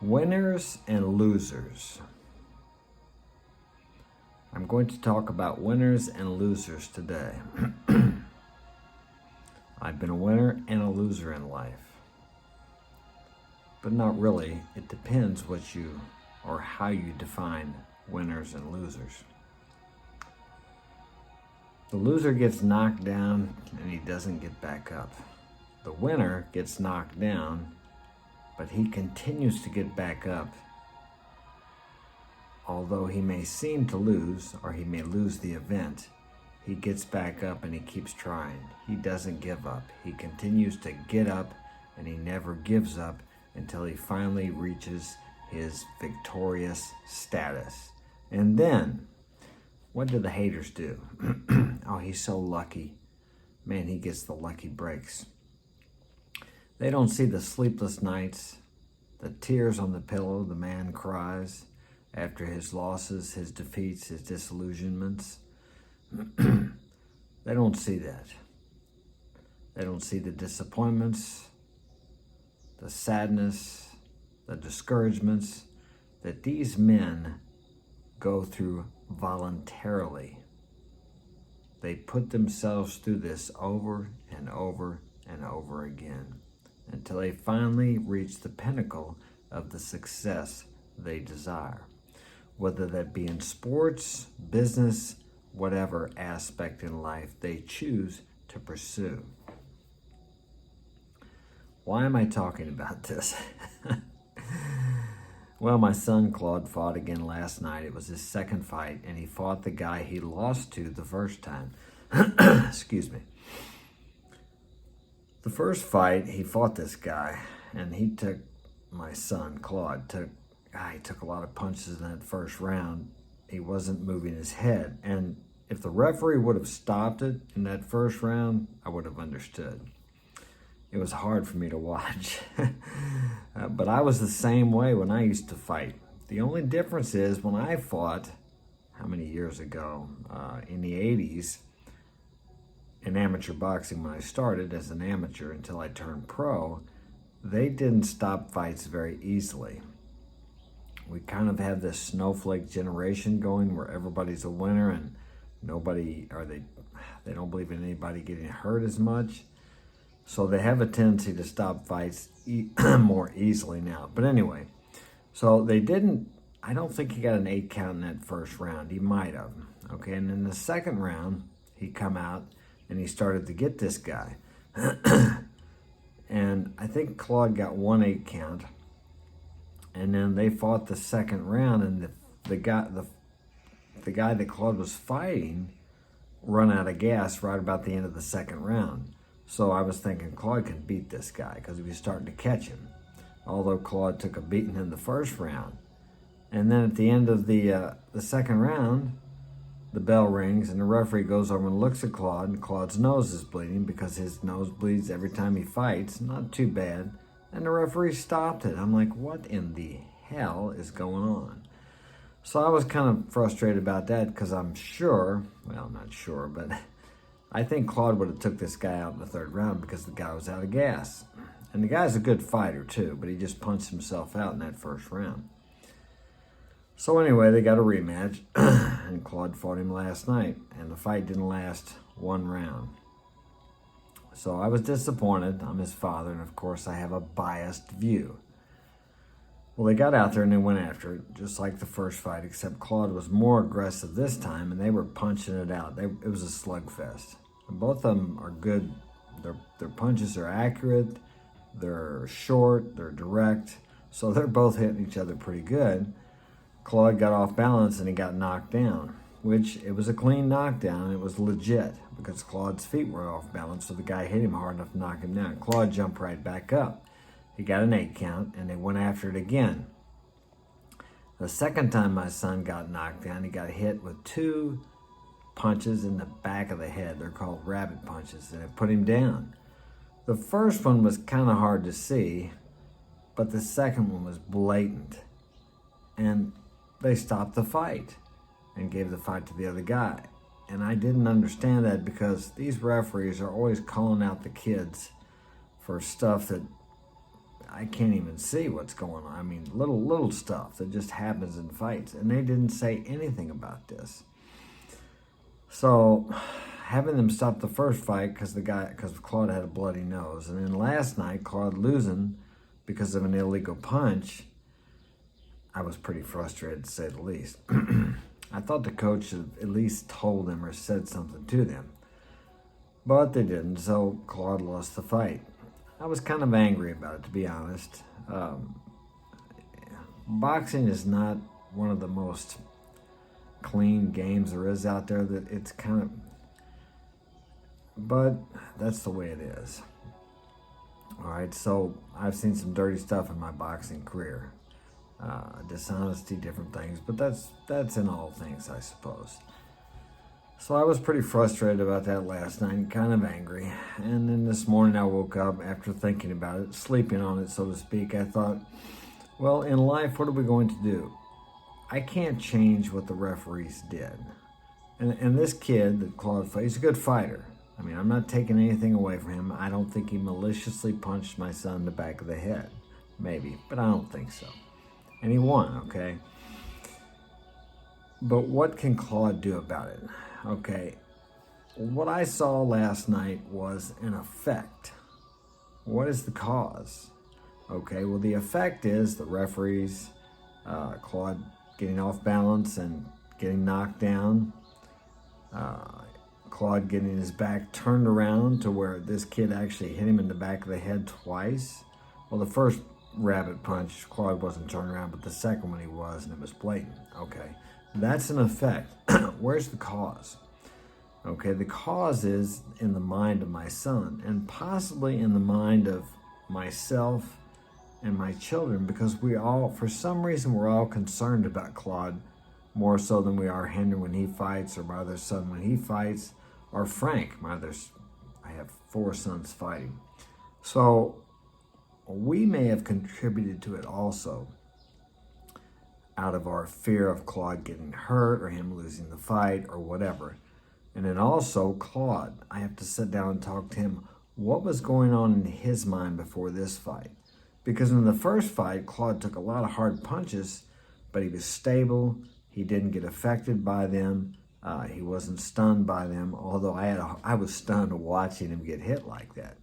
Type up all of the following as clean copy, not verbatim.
Winners and losers. I'm going to talk about winners and losers today. I've been a winner and a loser in life. But not really. It depends what you or how you define winners and losers. The loser gets knocked down and he doesn't get back up. The winner gets knocked down, but he continues to get back up. Although he may seem to lose, or he may lose the event, he gets back up and he keeps trying. He doesn't give up. He continues to get up and he never gives up until he finally reaches his victorious status. And then, what do the haters do? Oh, he's so lucky. Man, he gets the lucky breaks. They don't see the sleepless nights, the tears on the pillow the man cries after his losses, his defeats, his disillusionments. They don't see that. They don't see the disappointments, the sadness, the discouragements that these men go through voluntarily. They put themselves through this over and over and over again until they finally reach the pinnacle of the success they desire, whether that be in sports, business, whatever aspect in life they choose to pursue. Why am I talking about this? Well, my son Claude fought again last night. It was his second fight, and he fought the guy he lost to the first time. Excuse me. The first fight, he fought this guy, and he took, my son Claude, he took a lot of punches in that first round. He wasn't moving his head, and if the referee would have stopped it in that first round, I would have understood. It was hard for me to watch. But I was the same way when I used to fight. The only difference is when I fought, how many years ago, in the 80s, in amateur boxing when I started as an amateur until I turned pro, they didn't stop fights very easily. We kind of have this snowflake generation going where everybody's a winner and they don't believe in anybody getting hurt as much. So they have a tendency to stop fights more easily now. But anyway, so they didn't, I don't think he got an 8 count in that first round. He might have. Okay, and in the second round, he come out and he started to get this guy. And I think Claude got 1 8 count. And then they fought the second round, and the guy that Claude was fighting run out of gas right about the end of the second round. So I was thinking Claude can beat this guy because he was starting to catch him. Although Claude took a beating in the first round. And then at the end of the second round, the bell rings and the referee goes over and looks at Claude, and Claude's nose is bleeding because his nose bleeds every time he fights. Not too bad. And the referee stopped it. I'm like, what in the hell is going on? So I was kind of frustrated about that because I'm sure, well, not sure, but I think Claude would have took this guy out in the third round because the guy was out of gas. And the guy's a good fighter too, but he just punched himself out in that first round. So anyway, they got a rematch, and Claude fought him last night, and the fight didn't last 1 round. So I was disappointed. I'm his father, and of course I have a biased view. Well, they got out there and they went after it, just like the first fight, except Claude was more aggressive this time, and they were punching it out. It was a slugfest. And both of them are good. Their punches are accurate, they're short, they're direct, so they're both hitting each other pretty good. Claude got off balance and he got knocked down, which it was a clean knockdown. It was legit because Claude's feet were off balance, so the guy hit him hard enough to knock him down. Claude jumped right back up. He got an 8 count, and they went after it again. The second time my son got knocked down, he got hit with 2 punches in the back of the head. They're called rabbit punches, and it put him down. The first one was kind of hard to see, but the second one was blatant. And they stopped the fight and gave the fight to the other guy. And I didn't understand that because these referees are always calling out the kids for stuff that I can't even see what's going on. I mean, little stuff that just happens in fights, and they didn't say anything about this. So, having them stop the first fight because Claude had a bloody nose, and then last night Claude losing because of an illegal punch, I was pretty frustrated to say the least. I thought the coach should have at least told them or said something to them, but they didn't. So Claude lost the fight. I was kind of angry about it, to be honest. Boxing is not one of the most clean games there is out there. That it's kind of, but that's the way it is. All right, so I've seen some dirty stuff in my boxing career, dishonesty, different things, but that's in all things, I suppose. So I was pretty frustrated about that last night, kind of angry. And then this morning I woke up after thinking about it, sleeping on it, so to speak. I thought, well, in life, what are we going to do? I can't change what the referees did. And this kid that Claude fought, he's a good fighter. I mean, I'm not taking anything away from him. I don't think he maliciously punched my son in the back of the head. Maybe, but I don't think so. And he won, okay? But what can Claude do about it? Okay, what I saw last night was an effect. What is the cause? Okay, well, the effect is the referees, Claude getting off balance and getting knocked down, Claude getting his back turned around to where this kid actually hit him in the back of the head twice. Well, the first rabbit punch, Claude wasn't turned around, but the second one he was, and it was blatant. Okay, that's an effect. Where's the cause? Okay, the cause is in the mind of my son, and possibly in the mind of myself and my children, because we all, for some reason, we're all concerned about Claude more so than we are Henry when he fights, or my other son when he fights, or Frank. I have 4 sons fighting. So we may have contributed to it also, out of our fear of Claude getting hurt or him losing the fight or whatever. And then also Claude, I have to sit down and talk to him. What was going on in his mind before this fight? Because in the first fight, Claude took a lot of hard punches, but he was stable. He didn't get affected by them. He wasn't stunned by them, although I was stunned watching him get hit like that.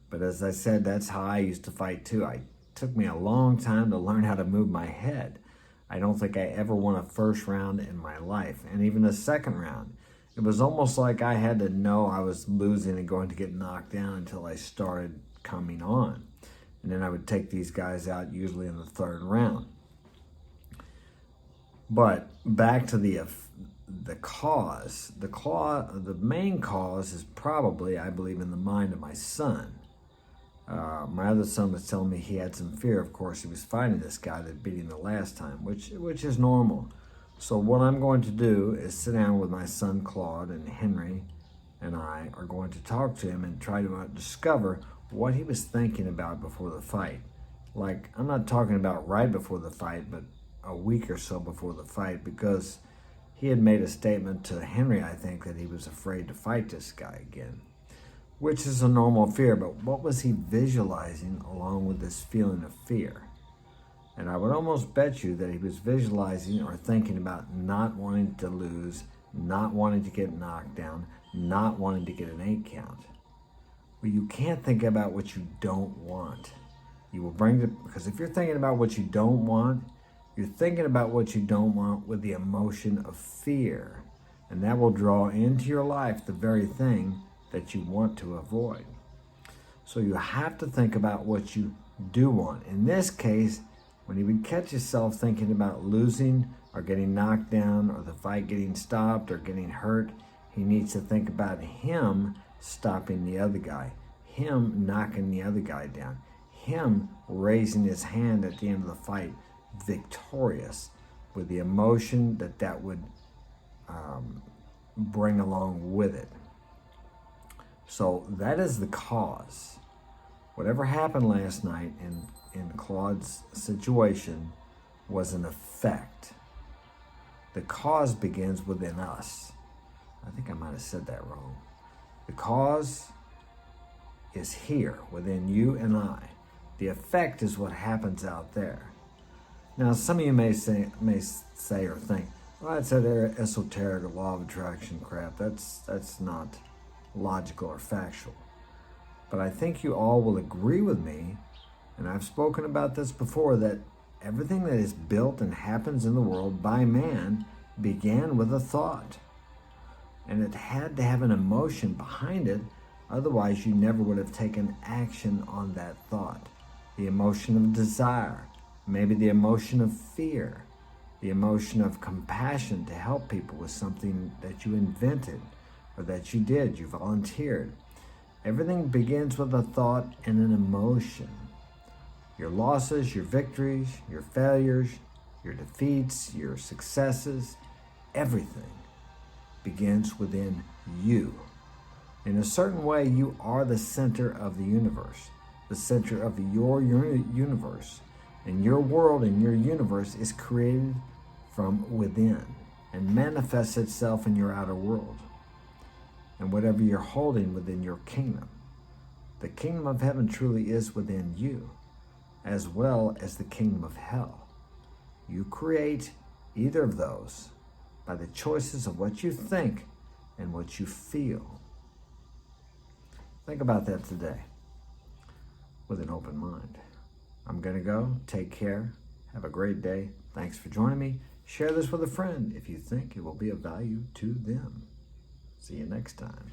But as I said, that's how I used to fight too. It took me a long time to learn how to move my head. I don't think I ever won a first round in my life, and even a second round. It was almost like I had to know I was losing and going to get knocked down until I started coming on. And then I would take these guys out usually in the third round. But back to the cause. The main cause is probably, I believe, in the mind of my son. My other son was telling me he had some fear. Of course, he was fighting this guy that beat him the last time, which is normal. So what I'm going to do is sit down with my son Claude, and Henry and I are going to talk to him and try to discover what he was thinking about before the fight. Like, I'm not talking about right before the fight, but a week or so before the fight, because he had made a statement to Henry, I think, that he was afraid to fight this guy again, which is a normal fear. But what was he visualizing along with this feeling of fear? And I would almost bet you that he was visualizing or thinking about not wanting to lose, not wanting to get knocked down, not wanting to get an 8 count. Well, you can't think about what you don't want. You will because if you're thinking about what you don't want, you're thinking about what you don't want with the emotion of fear. And that will draw into your life the very thing that you want to avoid. So you have to think about what you do want. In this case, when you would catch yourself thinking about losing or getting knocked down or the fight getting stopped or getting hurt, he needs to think about him stopping the other guy, him knocking the other guy down, him raising his hand at the end of the fight, victorious, with the emotion that would bring along with it. So that is the cause. Whatever happened last night in Claude's situation was an effect. The cause begins within us. I think I might have said that wrong. The cause is here within you and I. The effect is what happens out there. Now, some of you may say or think, well, that's that esoteric law of attraction crap. That's not logical or factual. But I think you all will agree with me, and I've spoken about this before, that everything that is built and happens in the world by man began with a thought. And it had to have an emotion behind it, otherwise you never would have taken action on that thought. The emotion of desire, maybe the emotion of fear, the emotion of compassion to help people with something that you invented or that you did, you volunteered. Everything begins with a thought and an emotion. Your losses, your victories, your failures, your defeats, your successes, everything begins within you. In a certain way, you are the center of the universe, the center of your universe. And your world and your universe is created from within and manifests itself in your outer world. And whatever you're holding within your kingdom, the kingdom of heaven truly is within you, as well as the kingdom of hell. You create either of those by the choices of what you think and what you feel. Think about that today with an open mind. I'm going to go. Take care. Have a great day. Thanks for joining me. Share this with a friend if you think it will be of value to them. See you next time.